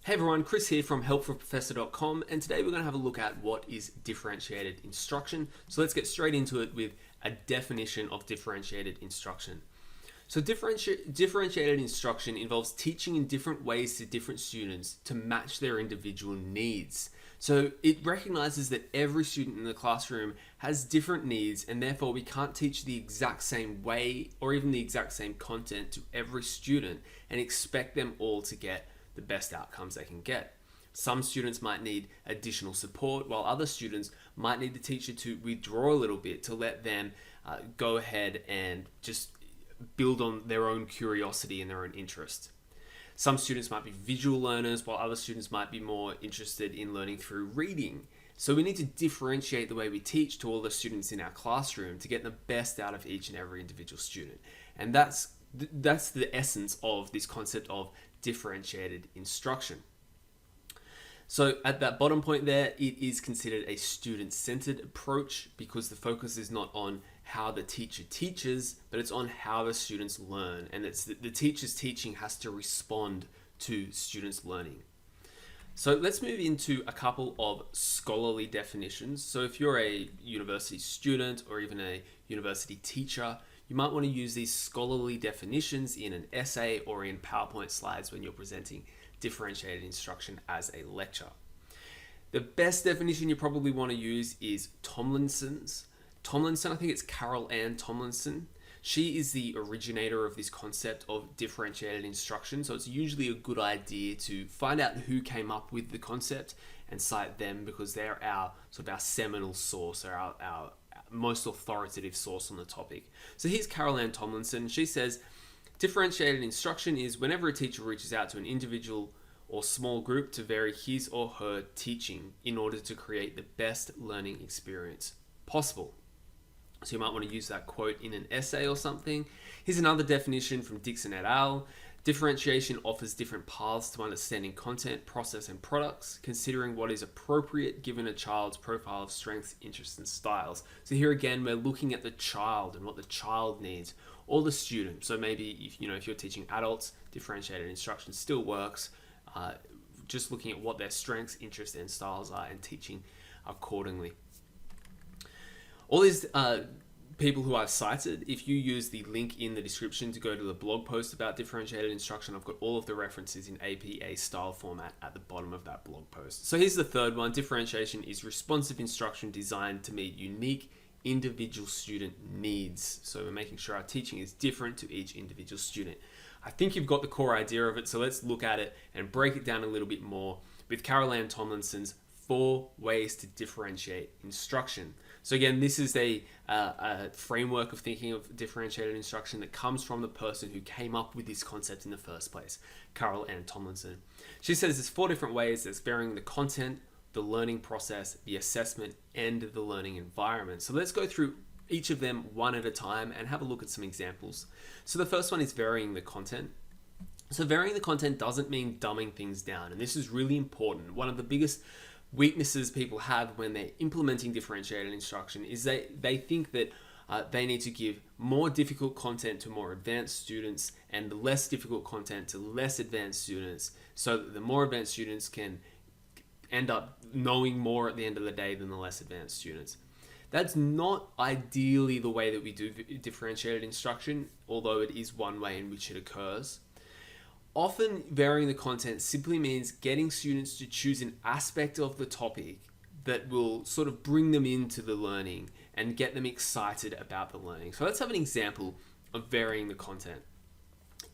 Hey everyone, Chris here from helpforprofessor.com, and today we're going to have a look at what is differentiated instruction. So let's get straight into it with a definition of differentiated instruction. So differentiated instruction involves teaching in different ways to different students to match their individual needs. So it recognizes that every student in the classroom has different needs, and therefore we can't teach the exact same way or even the exact same content to every student and expect them all to get the best outcomes they can get. Some students might need additional support, while other students might need the teacher to withdraw a little bit to let them go ahead and just build on their own curiosity and their own interest. Some students might be visual learners, while other students might be more interested in learning through reading. So we need to differentiate the way we teach to all the students in our classroom to get the best out of each and every individual student. And that's the essence of this concept of differentiated instruction. So at that bottom point there, it is considered a student-centered approach because the focus is not on how the teacher teaches, but it's on how the students learn. And it's the teacher's teaching has to respond to students' learning. So let's move into a couple of scholarly definitions. So if you're a university student or even a university teacher, you might want to use these scholarly definitions in an essay or in PowerPoint slides when you're presenting differentiated instruction as a lecture. The best definition you probably want to use is Tomlinson's. Tomlinson, I think it's Carol Ann Tomlinson. She is the originator of this concept of differentiated instruction, so it's usually a good idea to find out who came up with the concept and cite them because they're our seminal source, or our most authoritative source on the topic. So here's Carol Ann Tomlinson. She says, differentiated instruction is whenever a teacher reaches out to an individual or small group to vary his or her teaching in order to create the best learning experience possible. So you might want to use that quote in an essay or something. Here's another definition from Dixon et al. Differentiation offers different paths to understanding content, process, and products, considering what is appropriate given a child's profile of strengths, interests, and styles. So here again, we're looking at the child and what the child needs, or the student. So maybe if you're teaching adults, differentiated instruction still works. Just looking at what their strengths, interests, and styles are and teaching accordingly. All these people who I've cited, if you use the link in the description to go to the blog post about differentiated instruction, I've got all of the references in APA style format at the bottom of that blog post. So here's the third one. Differentiation is responsive instruction designed to meet unique individual student needs. So we're making sure our teaching is different to each individual student. I think you've got the core idea of it, so let's look at it and break it down a little bit more with Carol Ann Tomlinson's 4 ways to differentiate instruction. So again, this is a framework of thinking of differentiated instruction that comes from the person who came up with this concept in the first place, Carol Ann Tomlinson. She says there's 4 different ways. There's varying the content, the learning process, the assessment, and the learning environment. So let's go through each of them one at a time and have a look at some examples. So the first one is varying the content. So varying the content doesn't mean dumbing things down, and this is really important. One of the biggest weaknesses people have when they're implementing differentiated instruction is they think that they need to give more difficult content to more advanced students and the less difficult content to less advanced students, so that the more advanced students can end up knowing more at the end of the day than the less advanced students. That's not ideally the way that we do differentiated instruction, although it is one way in which it occurs. Often varying the content simply means getting students to choose an aspect of the topic that will sort of bring them into the learning and get them excited about the learning. So let's have an example of varying the content.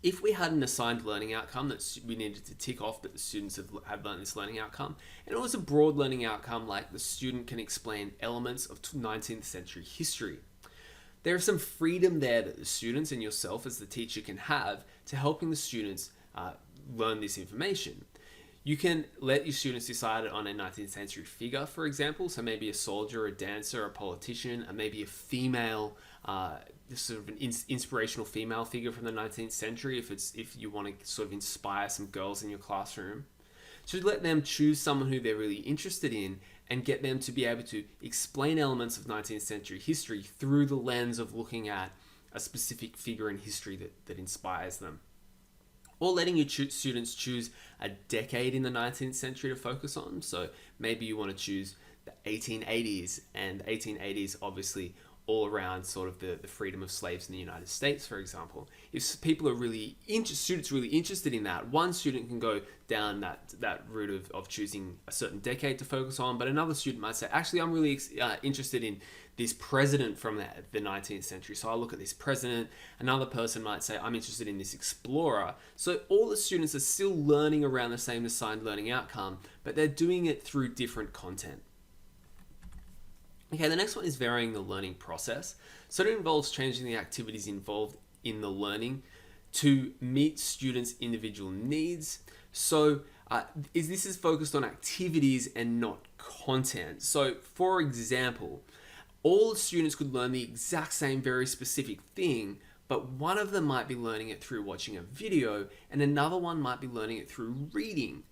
If we had an assigned learning outcome that we needed to tick off that the students have learned this learning outcome, and it was a broad learning outcome like the student can explain elements of 19th century history, there is some freedom there that the students and yourself as the teacher can have to helping the students learn this information. You can let your students decide on a 19th century figure, for example, so maybe a soldier, a dancer, a politician, and maybe a female, sort of an inspirational female figure from the 19th century if you want to sort of inspire some girls in your classroom. So let them choose someone who they're really interested in and get them to be able to explain elements of 19th century history through the lens of looking at a specific figure in history that inspires them. or letting your students choose a decade in the 19th century to focus on. So maybe you want to choose the 1880s, and 1880s obviously all around sort of the freedom of slaves in the United States, for example. If people are students really interested in that, one student can go down that route of choosing a certain decade to focus on, but another student might say, actually, I'm really interested in this president from the 19th century, so I'll look at this president. Another person might say, I'm interested in this explorer. So all the students are still learning around the same assigned learning outcome, but they're doing it through different content. Okay, the next one is varying the learning process. So it involves changing the activities involved in the learning to meet students' individual needs. So this is focused on activities and not content. So for example, all students could learn the exact same very specific thing, but one of them might be learning it through watching a video and another one might be learning it through reading.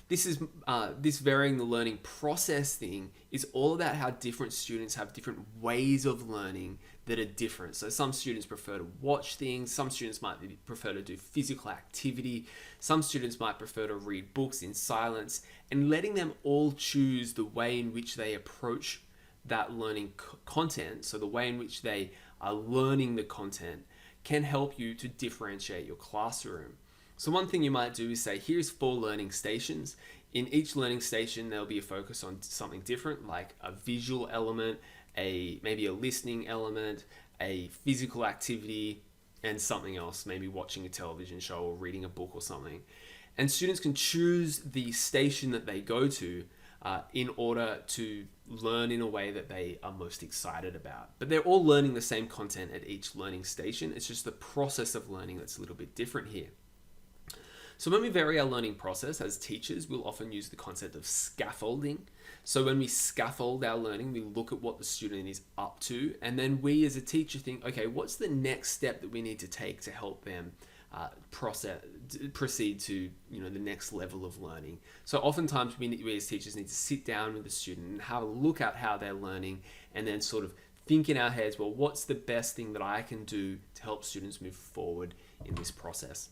This varying the learning process thing is all about how different students have different ways of learning that are different. So some students prefer to watch things, some students might prefer to do physical activity, some students might prefer to read books in silence, and letting them all choose the way in which they approach that learning content, so the way in which they are learning the content, can help you to differentiate your classroom. So one thing you might do is say, here's 4 learning stations. In each learning station, there'll be a focus on something different, like a visual element, maybe a listening element, a physical activity, and something else, maybe watching a television show or reading a book or something. And students can choose the station that they go to in order to learn in a way that they are most excited about. But they're all learning the same content at each learning station. It's just the process of learning that's a little bit different here. So when we vary our learning process as teachers, we'll often use the concept of scaffolding. So when we scaffold our learning, we look at what the student is up to, and then we as a teacher think, okay, what's the next step that we need to take to help them proceed to the next level of learning. So oftentimes we as teachers need to sit down with the student and have a look at how they're learning, and then sort of think in our heads, well, what's the best thing that I can do to help students move forward in this process?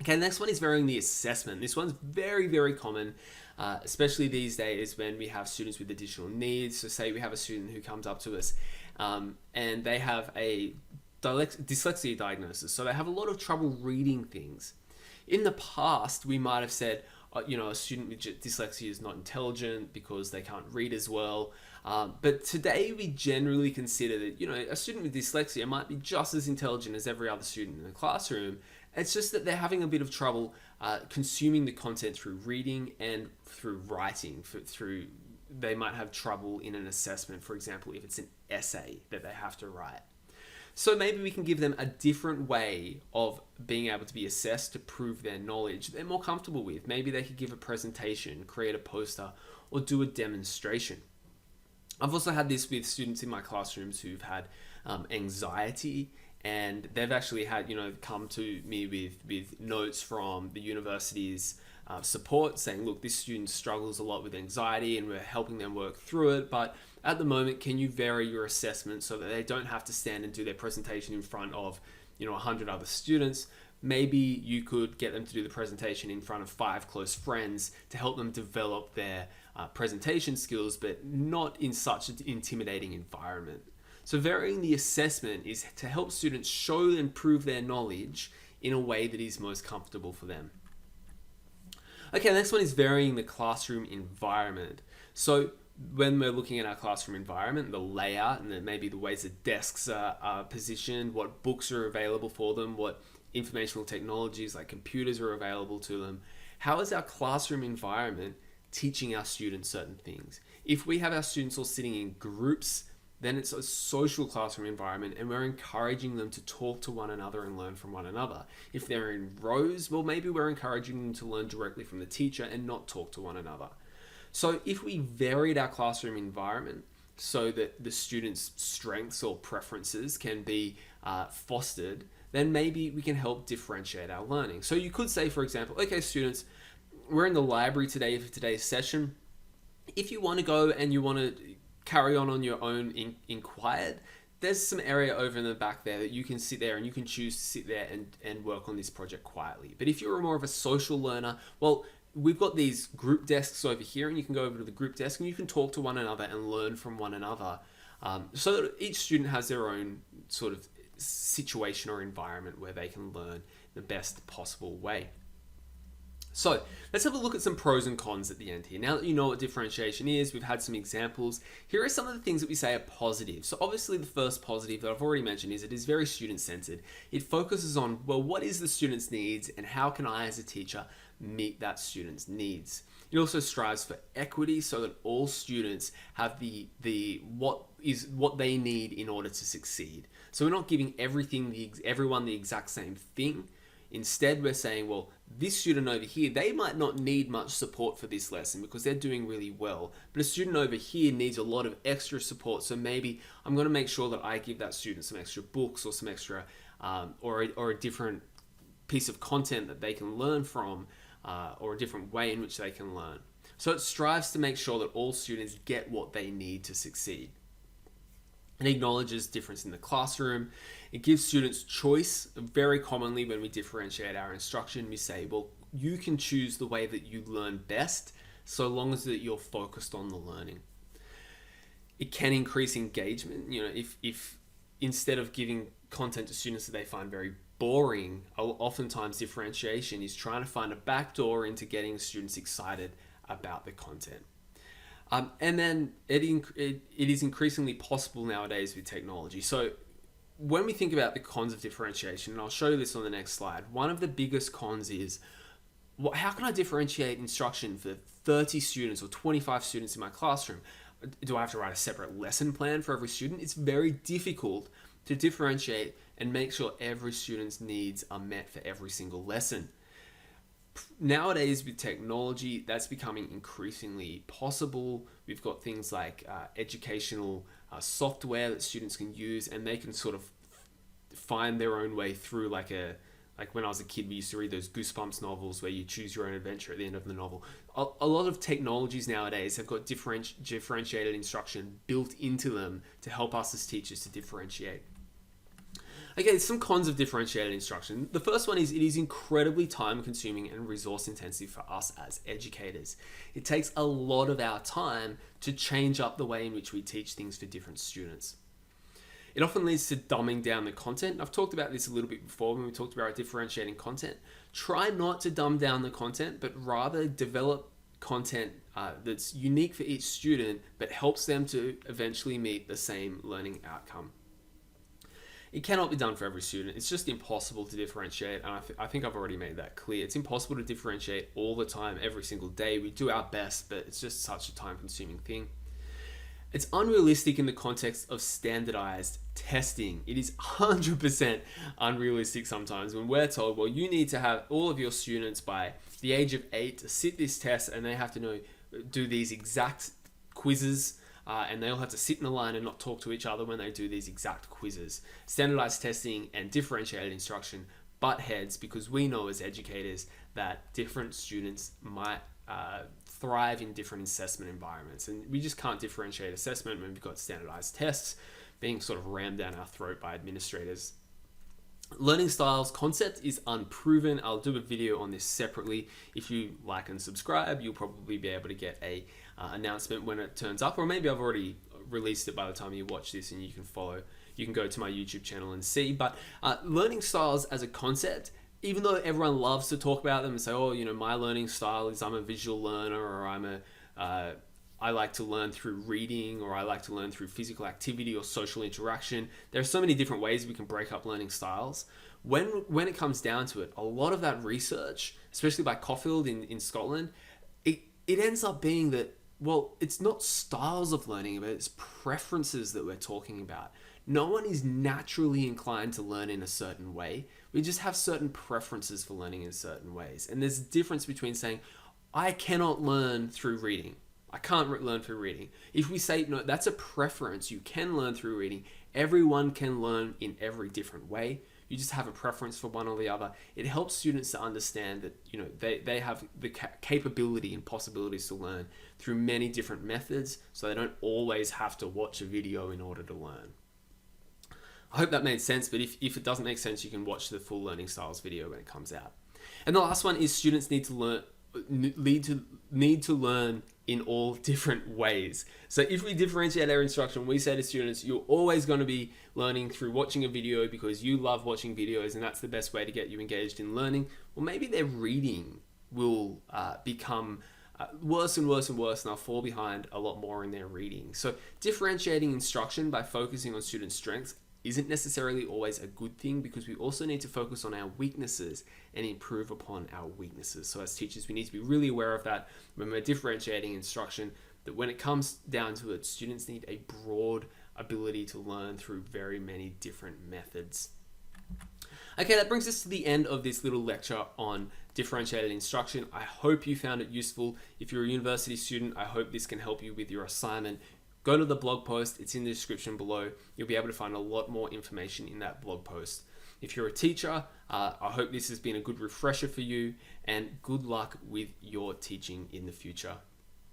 Okay, the next one is varying the assessment. This one's very, very common, especially these days when we have students with additional needs. So say we have a student who comes up to us and they have a dyslexia diagnosis. So they have a lot of trouble reading things. In the past, we might have said, a student with dyslexia is not intelligent because they can't read as well. But today we generally consider that, a student with dyslexia might be just as intelligent as every other student in the classroom. It's just that they're having a bit of trouble consuming the content through reading and through writing. They might have trouble in an assessment, for example, if it's an essay that they have to write. So maybe we can give them a different way of being able to be assessed to prove their knowledge they're more comfortable with. Maybe they could give a presentation, create a poster, or do a demonstration. I've also had this with students in my classrooms who've had anxiety, and they've actually had, come to me with notes from the university's support saying, look, this student struggles a lot with anxiety and we're helping them work through it, but at the moment, can you vary your assessment so that they don't have to stand and do their presentation in front of 100 other students? Maybe you could get them to do the presentation in front of 5 close friends to help them develop their presentation skills, but not in such an intimidating environment. So varying the assessment is to help students show and prove their knowledge in a way that is most comfortable for them. Okay, the next one is varying the classroom environment. So when we're looking at our classroom environment, the layout, and then maybe the ways the desks are positioned, what books are available for them, what informational technologies like computers are available to them, how is our classroom environment teaching our students certain things? If we have our students all sitting in groups, then it's a social classroom environment and we're encouraging them to talk to one another and learn from one another. If they're in rows, well, maybe we're encouraging them to learn directly from the teacher and not talk to one another. So if we varied our classroom environment so that the students' strengths or preferences can be fostered, then maybe we can help differentiate our learning. So you could say, for example, okay, students, we're in the library today for today's session. If you want to go and you want to carry on your own in quiet, there's some area over in the back there that you can sit there and you can choose to sit there and work on this project quietly. But if you're more of a social learner, well, we've got these group desks over here, and you can go over to the group desk and you can talk to one another and learn from one another. So that each student has their own sort of situation or environment where they can learn the best possible way. So let's have a look at some pros and cons at the end here. Now that you know what differentiation is, we've had some examples. Here are some of the things that we say are positive. So obviously the first positive that I've already mentioned is it is very student-centered. It focuses on, well, what is the student's needs and how can I as a teacher meet that student's needs? It also strives for equity so that all students have what they need in order to succeed. So we're not giving everyone the exact same thing. Instead, we're saying, well, this student over here, they might not need much support for this lesson because they're doing really well. But a student over here needs a lot of extra support. So maybe I'm going to make sure that I give that student some extra books or some extra, or a different piece of content that they can learn from, or a different way in which they can learn. So it strives to make sure that all students get what they need to succeed. It acknowledges difference in the classroom. It gives students choice. Very commonly when we differentiate our instruction, we say, well, you can choose the way that you learn best, so long as that you're focused on the learning. It can increase engagement. You know, if instead of giving content to students that they find very boring, oftentimes differentiation is trying to find a backdoor into getting students excited about the content. And then it is increasingly possible nowadays with technology. So when we think about the cons of differentiation, and I'll show you this on the next slide, one of the biggest cons is, how can I differentiate instruction for 30 students or 25 students in my classroom? Do I have to write a separate lesson plan for every student? It's very difficult to differentiate and make sure every student's needs are met for every single lesson. Nowadays with technology, that's becoming increasingly possible. We've got things like educational software that students can use, and they can sort of find their own way through, like when I was a kid, we used to read those Goosebumps novels where you choose your own adventure at the end of the novel. A lot of technologies nowadays have got differentiated instruction built into them to help us as teachers to differentiate. Okay, some cons of differentiated instruction. The first one is it is incredibly time consuming and resource intensive for us as educators. It takes a lot of our time to change up the way in which we teach things for different students. It often leads to dumbing down the content. I've talked about this a little bit before when we talked about differentiating content. Try not to dumb down the content, but rather develop content that's unique for each student, but helps them to eventually meet the same learning outcome. It cannot be done for every student. It's just impossible to differentiate, and I think I've already made that clear. It's impossible to differentiate all the time, every single day. We do our best, but it's just such a time-consuming thing. It's unrealistic in the context of standardized testing. It is 100% unrealistic sometimes when we're told, well, you need to have all of your students by the age of 8 to sit this test, and they have to do these exact quizzes, and they all have to sit in a line and not talk to each other when they do these exact quizzes. Standardized testing and differentiated instruction butt heads because we know as educators that different students might thrive in different assessment environments, and we just can't differentiate assessment when we've got standardized tests being sort of rammed down our throat by administrators. Learning styles concept is unproven. I'll do a video on this separately. If you like and subscribe, you'll probably be able to get a announcement when it turns up, or maybe I've already released it by the time you watch this and you can go to my YouTube channel and see. But learning styles as a concept, even though everyone loves to talk about them and say, oh, my learning style is I'm a visual learner, or I like to learn through reading, or I like to learn through physical activity or social interaction. There are so many different ways we can break up learning styles. When it comes down to it, a lot of that research, especially by Caulfield in Scotland, it ends up being that, well, it's not styles of learning, but it's preferences that we're talking about. No one is naturally inclined to learn in a certain way. We just have certain preferences for learning in certain ways. And there's a difference between saying, I cannot learn through reading. I can't learn through reading. If we say, no, that's a preference, you can learn through reading. Everyone can learn in every different way. You just have a preference for one or the other. It helps students to understand that they have the capability and possibilities to learn through many different methods, so they don't always have to watch a video in order to learn. I hope that made sense, but if it doesn't make sense, you can watch the full learning styles video when it comes out. And the last one is students need to learn in all different ways. So if we differentiate our instruction, we say to students, you're always going to be learning through watching a video because you love watching videos and that's the best way to get you engaged in learning. Well, maybe their reading will become worse and worse and worse, and they'll fall behind a lot more in their reading. So differentiating instruction by focusing on student strengths isn't necessarily always a good thing, because we also need to focus on our weaknesses and improve upon our weaknesses. So as teachers, we need to be really aware of that when we're differentiating instruction, that when it comes down to it, students need a broad ability to learn through very many different methods. Okay, that brings us to the end of this little lecture on differentiated instruction. I hope you found it useful. If you're a university student, I hope this can help you with your assignment. Go to the blog post, it's in the description below. You'll be able to find a lot more information in that blog post. If you're a teacher, I hope this has been a good refresher for you, and good luck with your teaching in the future.